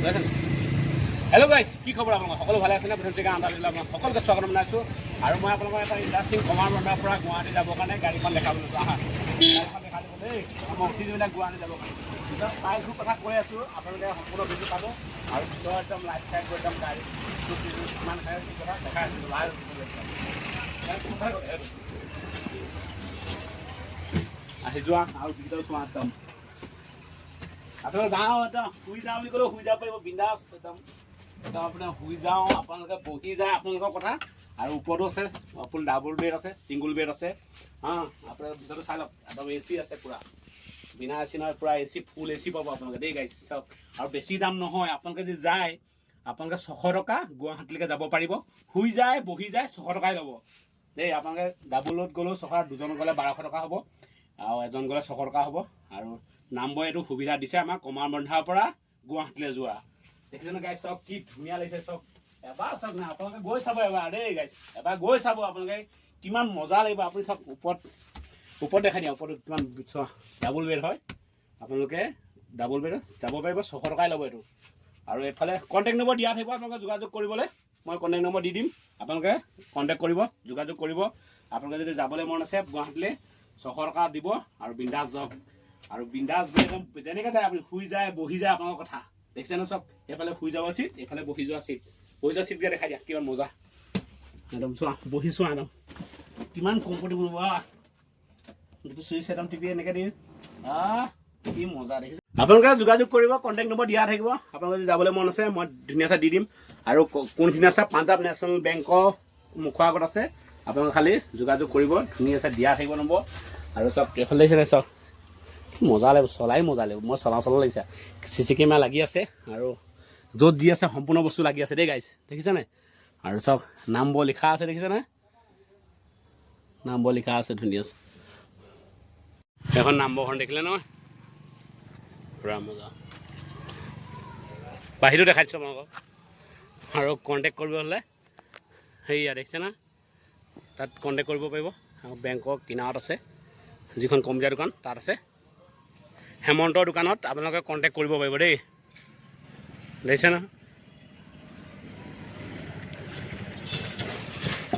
Hello' গাইছ, কি খবৰ আপোনালোকৰ? সকলো ভালে আছেনে? প্ৰথম জেগা আন্ধাৰিলা মই সকলোকে স্বাগতম জনাইছোঁ। আৰু মই আপোনালোকৰ এটা ইণ্টাৰেষ্টিং কমাৰ বন্ধৰ পৰা গুৱাহাটী যাবৰ কাৰণে গাড়ীখন দেখাবলৈ আহা গাড়ীখন দেখা দিব দেই। মই উঠি যিবিলাক গুৱাহাটী যাবৰ কাৰণে প্ৰাইচবোৰ কথা কৈ আছোঁ, আপোনালোকে সম্পূৰ্ণ ভিডিঅ' পাব। আৰু ভিতৰত একদম লাইফ ষ্টাইল একদম গাড়ী কিমান কথা দেখাই আছিলোঁ লাইভ আহি যোৱা আৰু ভিতৰত চোৱা একদম আপোনালোকে যাওঁ একদম শুই যাওঁ বুলি ক'লেও শুই যাব পাৰিব বিন্দাছ একদম একদম আপোনাৰ শুই যাওঁ আপোনালোকে বহি যায় আপোনালোকৰ কথা। আৰু ওপৰতো আছে আপোনাৰ ডাবল বেড আছে, ছিংগুল বেড আছে। আপোনাৰ ভিতৰতো চাই লওক একদম এ চি আছে পূৰা বিনা এ চি নহয়, পূৰা এ চি ফুল এ চি পাব আপোনালোকে দেই গাইছ চাওক। আৰু বেছি দাম নহয়, আপোনালোকে যদি যায় আপোনালোকে 600 টকা গুৱাহাটীলৈকে যাব পাৰিব। শুই যায় বহি যায় 600 টকাই ল'ব দেই। আপোনালোকে ডাবলত গ'লেও দুজন গ'লে 1200 টকা হ'ব আৰু এজন গ'লে 600 টকা হ'ব। আৰু নামবৰ এইটো সুবিধা দিছে আমাক কমাৰ বন্ধাৰ পৰা গুৱাহাটীলৈ যোৱা। দেখিছেনে গাইছ চাওক কি ধুনীয়া লাগিছে চাওক। এবাৰ চাওক না আপোনালোকে গৈ চাব এবাৰ দেই গাইছ, এবাৰ গৈ চাব আপোনালোকে কিমান মজা লাগিব। আপুনি চাওক ওপৰত দেখাই দিয়া, ওপৰত কিমান ডাবল বেড হয়। আপোনালোকে ডাবল বেডত যাব পাৰিব, 600 টকাই ল'ব এইটো। আৰু এইফালে কণ্টেক্ট নম্বৰ দিয়া থাকিব আপোনালোকে যোগাযোগ কৰিবলৈ। মই কণ্টেক্ট নম্বৰ দি দিম, আপোনালোকে কণ্টেক্ট কৰিব, যোগাযোগ কৰিব। আপোনালোকে যদি যাবলৈ মন আছে গুৱাহাটীলৈ 600 টকা দিব আৰু বিন্দাছ যাওক। আৰু বিন্দাছ গৈ একদম যেনেকৈ যায় আপুনি শুই যায় বহি যায় আপোনালোকৰ কথা। দেখিছেনে চাওক, এইফালে শুই যাব চিট, এইফালে বহি যোৱা চিট। বহি যোৱা চিটকেইটা দেখাই দিয়া কিমান মজা একদম চোৱা, বহি চোৱা একদম কিমান কমফৰ্টেবল বা চুইচ একদম টিপি এনেকৈ দিয়ে কি মজা দেখিছে। আপোনালোকে যোগাযোগ কৰিব, কণ্টেক্ট নম্বৰ দিয়া থাকিব। আপোনালোকে যদি যাবলৈ মন আছে মই ধুনীয়াকৈ দি দিম। আৰু কোনখিনি আছে পাঞ্জাৱ নেশ্যনেল বেংকৰ মুখৰ আগত আছে। আপোনালোকে খালি যোগাযোগ কৰিব, ধুনীয়াকৈ দিয়া থাকিব নম্বৰ। আৰু চব এইফালে লাগিছে চাওক মজা লাগিব, চলাই মজা লাগিব। মই চলা লাগিছে, CC কেমেৰা লাগি আছে আৰু য'ত যি আছে সম্পূৰ্ণ বস্তু লাগি আছে দেই গাইছ, দেখিছেনে? আৰু চাওক নামবোৰ লিখা আছে, দেখিছেনে? নামবোৰ লিখা আছে ধুনীয়া আছে। এখন নামবৰখন দেখিলে নহয় পূৰা মজা। বাহিৰতো দেখাই দিছোঁ আপোনালোকক। আৰু কণ্টেক্ট কৰিব হ'লে সেয়া দেখিছে না, তাত কণ্টেক্ট কৰিব পাৰিব। আৰু বেংকৰ কিনাৰত আছে যিখন কম্পিউটাৰ দোকান তাত আছে। হেমন্তৰ দোকানত আপোনালোকে কণ্টেক্ট কৰিব পাৰিব দেই, দেখিছে না।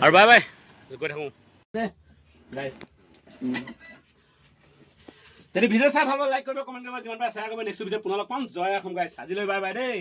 আৰু বাই বাই গৈ থাকোঁ যদি ভিডিঅ' চাই ভাল লাইক কৰিব, কমেণ্ট কৰিব, যিমান পাৰে শ্বেয়াৰ কৰিব। নেক্সট ভিডিঅ' পুনৰ লগ পাম। জয় অসম গাইছ, আজিলৈ বাই বাই দেই।